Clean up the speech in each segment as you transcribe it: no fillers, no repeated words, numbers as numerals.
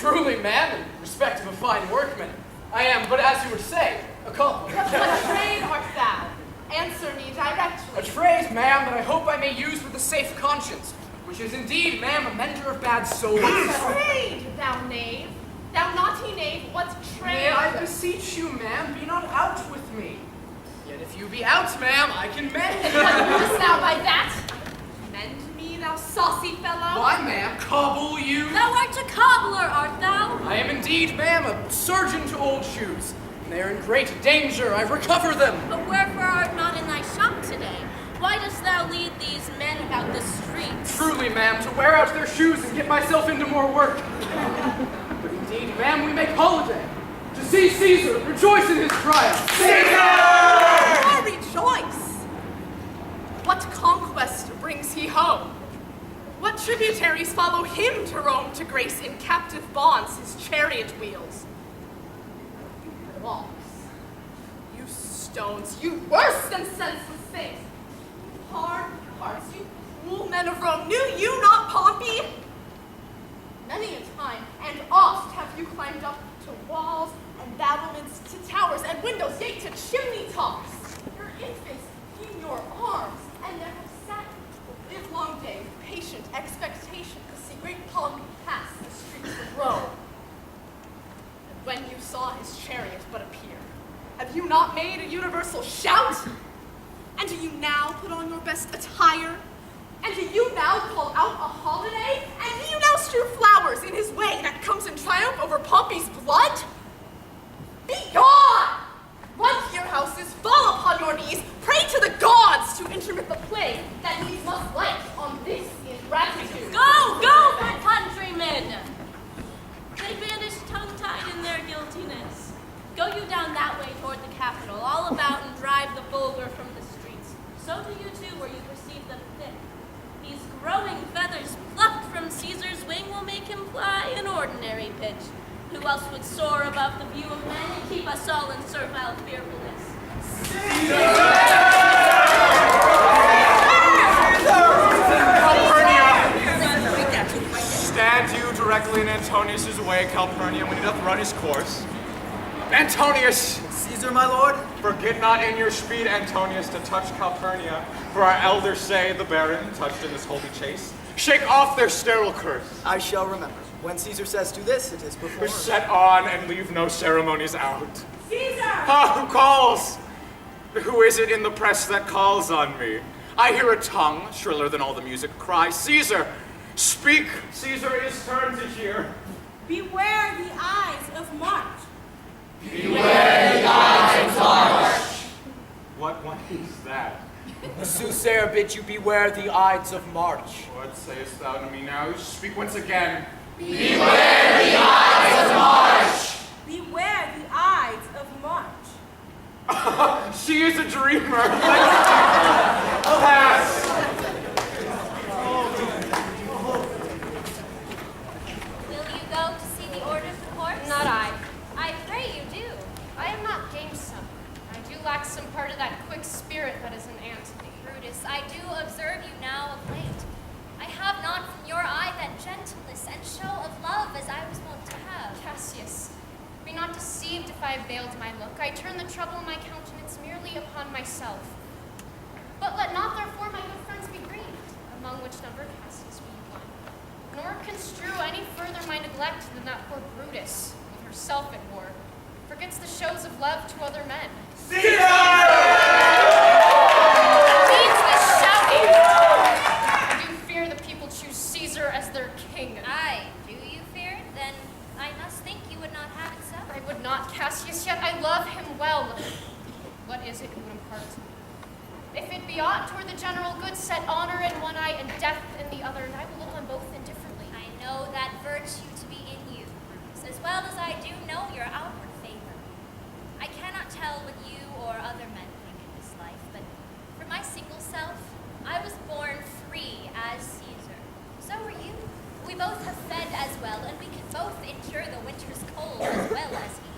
Truly, ma'am, in respect of a fine workman, I am, but as you would say, a cobbler. What trade art thou? Answer me directly. A trade, ma'am, that I hope I may use with a safe conscience, which is indeed, ma'am, a mender of bad souls. Trade, thou knave? Thou naughty knave, what trade? May I beseech you, ma'am, be not out with me. Yet if you be out, ma'am, I can mend. What meanest thou by that? Mend me, thou saucy fellow? Why, ma'am, cobble you? Thou art a cobbler, art thou? I am indeed, ma'am, a surgeon to old shoes. And they are in great danger. I recover them. But wherefore art not in thy shop today? Why dost thou lead these men about the streets? Truly, ma'am, to wear out their shoes and get myself into more work. But indeed, ma'am, we make holiday. To see Caesar rejoice in his triumph. Oh, rejoice! What conquest brings he home? What tributaries follow him to Rome to grace in captive bonds his chariot wheels? You blocks, you stones, you worse than senseless things, you hard hearts, you cruel men of Rome, knew you not Pompey? Many a time and oft have you climbed up to walls and battlements, to towers and windows, yea, to chimney tops. Your infants in your arms, and there have sat the livelong day with patient expectation to see great Pompey pass the streets of Rome. And when you saw his chariot but appear, have you not made a universal shout? And do you now put on your best attire? And do you now call out a holiday? And do you now strew flowers in his way that comes in triumph over Pompey's blood? Be gone! Run to your houses, fall upon your knees, pray to the gods to intermit the plague that needs must light on this ingratitude. Go, go, my countrymen! They vanish tongue-tied in their guiltiness. Go you down that way toward the capital, all about and drive the vulgar from the streets. So do you too, where you perceive them thick. These growing feathers plucked from Caesar's wing will make him fly an ordinary pitch. Who else would soar above the view of men and keep us all in servile fearfulness? Stand you directly in Antonius' way, Calpurnia, when he doth run his course. Antonius! Caesar, my lord? Forget not in your speed, Antonius, to touch Calpurnia, for our elders say the baron, touched in this holy chase, shake off their sterile curse. I shall remember. When Caesar says do this, it is performed. Set on and leave no ceremonies out. Caesar! Ah, who calls? Who is it in the press that calls on me? I hear a tongue, shriller than all the music, cry, Caesar, speak! Caesar is turned to hear. Beware the eyes of March. Beware the eyes of March. What is that? The soothsayer bids you beware the Ides of March. What sayest thou to me now? Speak once again. Beware the eyes of March. Beware the eyes of March. She is a dreamer. Alas! Will you go to see the orders of horse? Not I. I pray you do. I am not gamesome. I do lack some part of that quick spirit that is in Antony. Brutus, I do observe you now of late. I have not from your eye that gentleness and show of love as I was wont to have. Cassius, be not deceived if I veiled my look. I turn the trouble in my countenance merely upon myself. But let not therefore my good friends be grieved, among which number Cassius be one. Nor construe any further my neglect than that poor Brutus, with herself at war, forgets the shows of love to other men. Needs this shouting. I do fear the people choose Caesar as their king. Aye, do you fear it? Then I must think you would not have it so. I would not, Cassius, yet I love him well. What is it you would impart to me? If it be aught toward the general good, set honor in one eye and death in the other, and I will look on both indifferently. I know that virtue to be in you, Brutus, as well as I do know your outward favor. I cannot tell what you or other men think in this life, but for my single self, I was born free as Caesar. So were you. We both have fed as well, and we can both endure the winter's cold as well as he.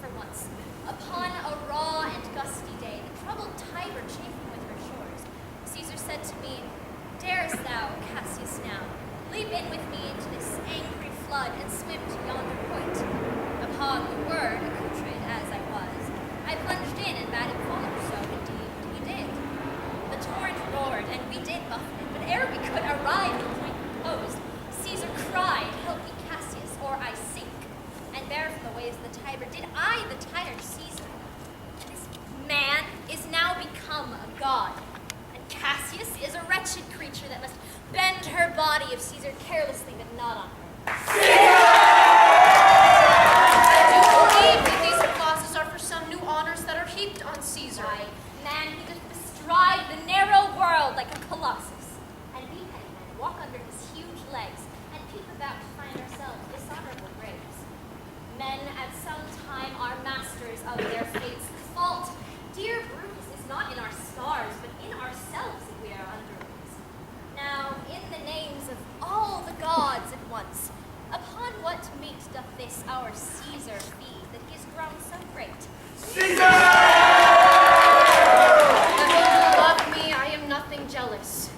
For once, upon a raw and gusty day, the troubled Tiber chafing with her shores, Caesar said to me, Darest thou, Cassius, now, leap in with me into this angry flood and swim to yonder point. Upon the word, accoutred as I was, I plunged in and bade him follow, so indeed he did. The torrent roared, and we did buffet it, but ere we could arrive at the point proposed, Caesar cried, "Help me, Cassius, or I sink." And there from the waves of the Tiber did I, the tired Caesar. This man is now become a god, and Cassius is a wretched creature that must bend her body if Caesar carelessly did not on her. I do believe that these applauses are for some new honors that are heaped on Caesar. Why, man, he doth bestride the narrow world like a colossus, and we petty men walk under his huge legs and peep about to find ourselves dishonorable graves. Men at some time are masters of their fates. The fault, dear Brutus, is not in our stars, but in ourselves if we are underlings. Now, in the names of all the gods at once, upon what meat doth this our Caesar feed, that he is grown so great? That you love me, I am nothing jealous.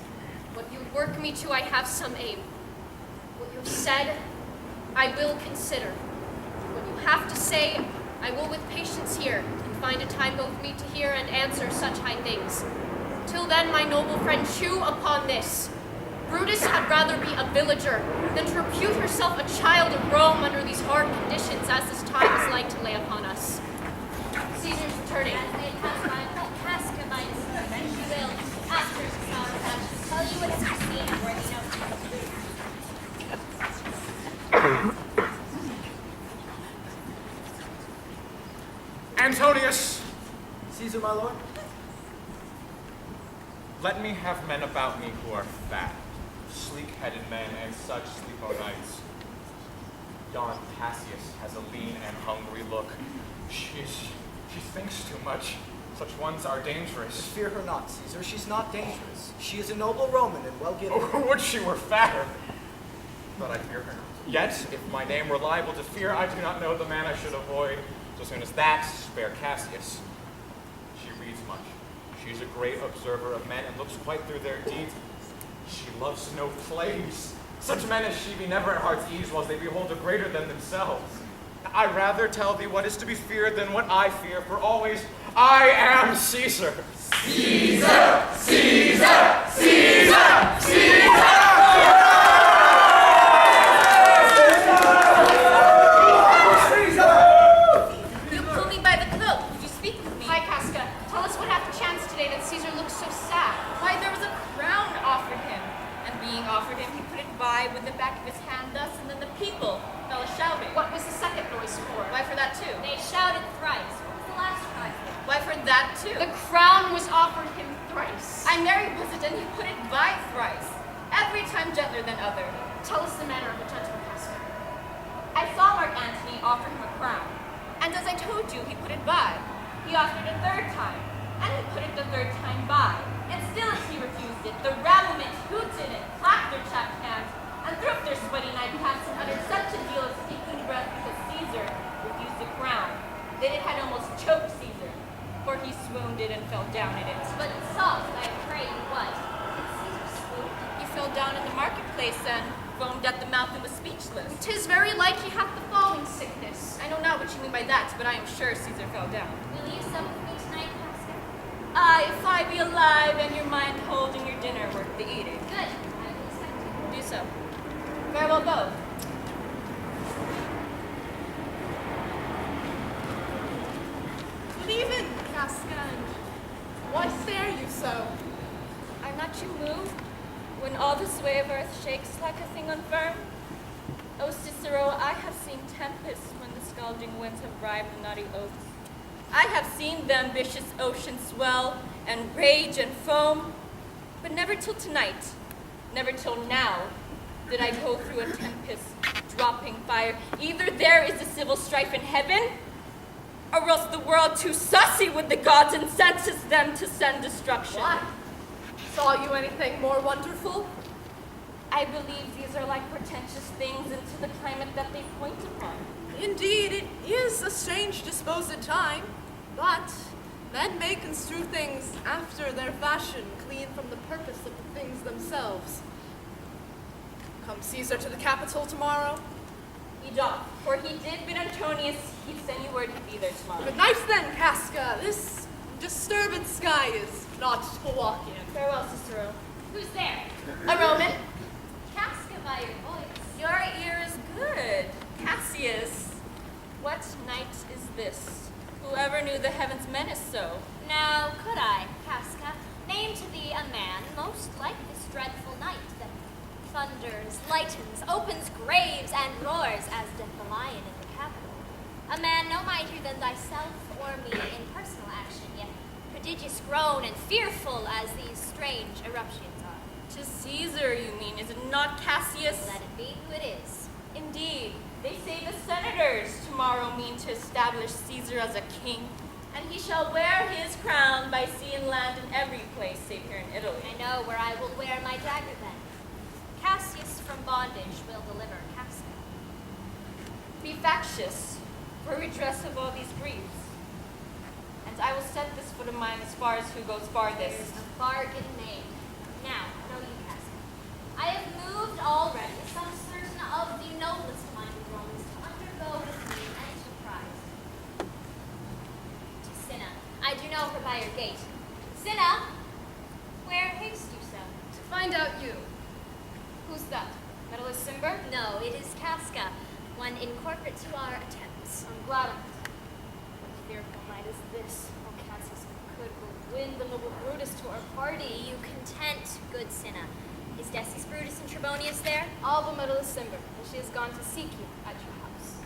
What you work me to, I have some aim. What you have said, I will consider. What you have to say, I will with patience hear, and find a time both meet to hear and answer such high things. Till then, my noble friend, chew upon this. Brutus had rather be a villager than to repute herself a child of Rome under these hard conditions as this time is like to lay upon us. Caesar's returning. As they pass by, but Casca by his foot, and she will, after his hour passion, tell you what is seen and worthy note. Antonius, Caesar, my lord. let me have men about me who are fat, sleek-headed men, and such sleep o' nights. Yon Cassius has a lean and hungry look. She thinks too much. Such ones are dangerous. Fear her not, Caesar. She's not dangerous. She is a noble Roman and well given. Oh, would she were fatter! But I fear her not. Yet, if my name were liable to fear, I do not know the man I should avoid. So soon as that, spare Cassius. She reads much. She is a great observer of men and looks quite through their deeds. She loves no plays. Such men as she be never at heart's ease, whilst they behold a greater than themselves. I rather tell thee what is to be feared than what I fear, for always I am Caesar. Caesar! Caesar! Caesar! Caesar! You pull me by the cloak. Would you speak with me? Hi, Casca. Tell us what hath chanced today that Caesar looks so sad. Why, there was a crown offered him. And being offered him, he put it by with the back of his hand thus, and then the people fell a-shouting. What was the second noise for? Why, for that too. They shouted thrice. What was the last cry for? Why, for that too. The crown was offered him thrice. I married was it, and he put it by thrice. Every time gentler than other. Tell us the manner of the gentleman, Casca. I saw Mark Antony offer him a crown. And as I told you, he put it by. He offered it a third time. And he put it the third time by. And still as he refused it, the rabblement hooted and clapped their chapped hands, and threw up their sweaty nightcaps and uttered such a deal of stinking breath because Caesar refused the crown, that it had almost choked Caesar, for he swooned it and fell down in it. But soft, I pray you what? Did Caesar swoon? He fell down in the marketplace and foamed at the mouth and was speechless. 'Tis very like he hath the falling sickness. I know not what you mean by that, but I am sure Caesar fell down. Will you sup with me tonight, Casca? Aye, if I be alive and your mind holding your dinner worth the eating. Good. I will accept it. Do so. Farewell both. Good even, Casca. Why stare you so? Are not you moved when all the sway of earth shakes like a thing unfirm? O Cicero, I have seen tempests when the scalding winds have bribed the naughty oaks. I have seen the ambitious ocean swell and rage and foam, but never till tonight, never till now, did I go through a tempest, dropping fire. Either there is a civil strife in heaven, or else the world too sussy with the gods and senses them to send destruction. Why? Saw you anything more wonderful? I believe these are like portentous things into the climate that they point upon. Indeed, it is a strange disposed time, but men may construe things after their fashion, clean from the purpose of the things themselves. Come Caesar to the Capitol tomorrow? He doth, for he did bid Antonius he'd send you word he'd be there tomorrow. Good night then, Casca. This disturbed sky is not to walk in. Farewell, Cicero. Who's there? A Roman. Casca by your voice. Your ear is good. Cassius. What night is this? Whoever knew the heavens menace so? Now, could I, Casca, name to thee a man most like this dreadful night that thunders, lightens, opens graves, and roars as doth the lion in the Capitol? A man no mightier than thyself or me in personal action, yet prodigious grown and fearful as these strange eruptions are. To Caesar, you mean, is it not Cassius? Let it be who it is. Indeed, they say the senators tomorrow mean to establish Caesar as a king, and he shall wear his crown by sea and land in every place save here in Italy. I know where I will wear my dagger then. Cassius from bondage will deliver Casca. Be factious for redress of all these griefs, and I will set this foot of mine as far as who goes farthest. There's a bargain made. Now, know you, Casca, I have moved already some certain of the noblest minded Romans to undergo with me an enterprise. To Cinna, I do know her by your gate. Cinna, where haste you so? To find out you. Who's that? Medalist Cimber? No, it is Casca, one incorporate to our attempts. I'm glad of it. What fearful night is this? Oh, Cassius, if we could, we'll win the noble Brutus to our party. You content, good Cinna. Is Decius Brutus and Trebonius there? All but Medalist Cimber, and she has gone to seek you at your house.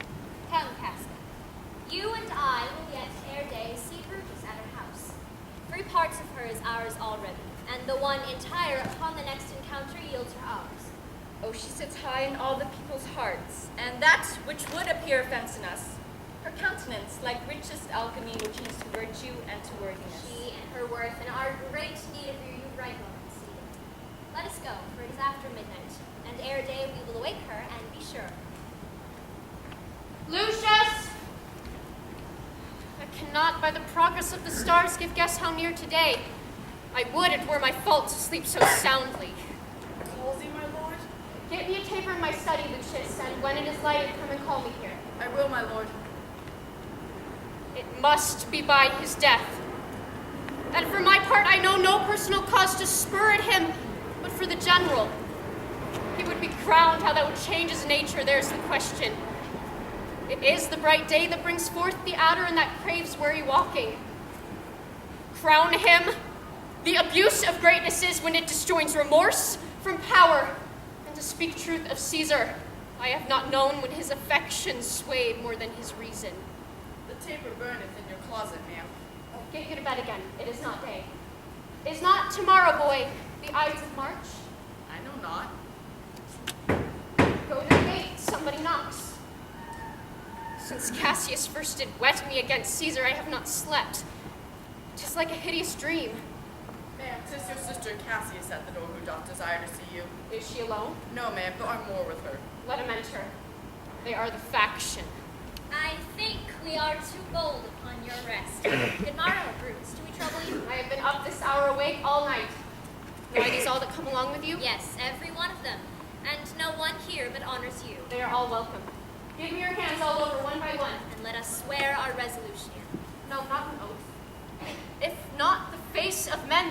Come, Casca. You and I will yet ere day see Brutus at her house. 3 parts of her is ours already, and the one entire upon the next encounter yields her ours. Oh, she sits high in all the people's hearts, and that which would appear offense in us, her countenance, like richest alchemy, which leads to virtue and to worthiness. She and her worth and our great need of you right well conceded. Let us go, for it is after midnight, and ere day we will awake her and be sure. Lucius! I cannot, by the progress of the stars, give guess how near today. I would it were my fault to sleep so soundly. Calls he, my lord? Get me a taper in my study, Lucius, and when it is lighted, come and call me here. I will, my lord. It must be by his death. And for my part, I know no personal cause to spur at him, but for the general. He would be crowned, how that would change his nature, there's the question. It is the bright day that brings forth the adder and that craves weary walking. Crown him. The abuse of greatness is when it disjoins remorse from power. And to speak truth of Caesar, I have not known when his affection swayed more than his reason. The taper burneth in your closet, ma'am. Oh, get you to bed again. It is not day. Is not tomorrow, boy, the Ides of March? I know not. Go to the gate. Somebody knocks. Since Cassius first did wet me against Caesar, I have not slept. 'Tis like a hideous dream. Ma'am, 'tis your sister Cassius at the door who doth desire to see you. Is she alone? No, ma'am, there are more with her. Let him enter. They are the faction. I think we are too bold upon your rest. Good morrow, Brutus. Do we trouble you? I have been up this hour awake all night. Are these all that come along with you? Yes, every one of them. And no one here but honors you. They are all welcome. Give me your hands all over, one by one. And let us swear our resolution. No, not an oath. If not the face of men.